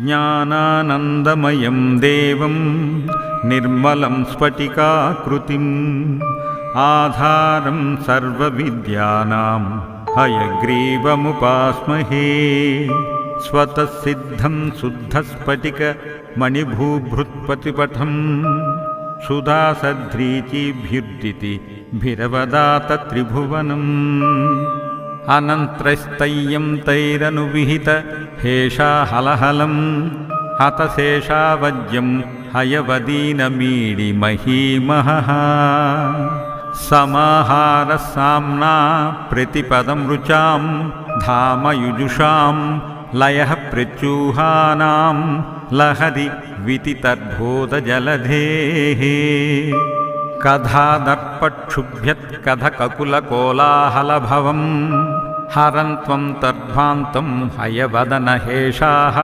ಜ್ಞಾನಾನಂದಮಯಂ ದೇವಂ ನಿರ್ಮಲಂ ಸ್ಫಟಿಕಾಕೃತಿಂ ಆಧಾರಂ ಸರ್ವವಿದ್ಯಾನಾಂ ಹಯಗ್ರೀವಮುಪಾಸ್ಮಹೇ ಸ್ವತಃ ಸಿದ್ಧಂ ಶುದ್ಧಸ್ಫಟಿಕ ಮಣಿಭೂಭೃತ್ಪತಿಪಥಂ ಸುಧಾಸಧ್ರೀಚಿಭಿರ್ದಿತಿ ಭಿರವದಾತ ತ್ರಿಭುವನಂ ಅನಂತ್ರಸ್ತಯ್ಯಂ ತೈರನುವಿಹಿತ ಹೇಷಾಹಲಹಲಂ ಹತಶೇಷಾವಜ್ಯಂ ಹಯವದೀನಮೀಡಿ ಮಹೀಮಹಃ ಸಮಾಹಾರ ಸಾಮ್ನಾ ಪ್ರತಿಪದಂ ರುಚಾಂ ಧಾಮಯುಜುಷಾಂ ಲಯಃ ಪ್ರಚೂಹಾನಾಂ ಲಹರಿ ವಿತಿತರ್ಬೋಧಜಲಧೇಃ ಕಧಾದರ್ಪಕ್ಷುಭ್ಯತ್ ಕಧಕಕುಲಕೋಲಾಹಲಭವಂ ಹರನ್ತ್ವಂ ತದ್ಭಾಂತಂ ಹಯವದನ ಹೇಷಾಃ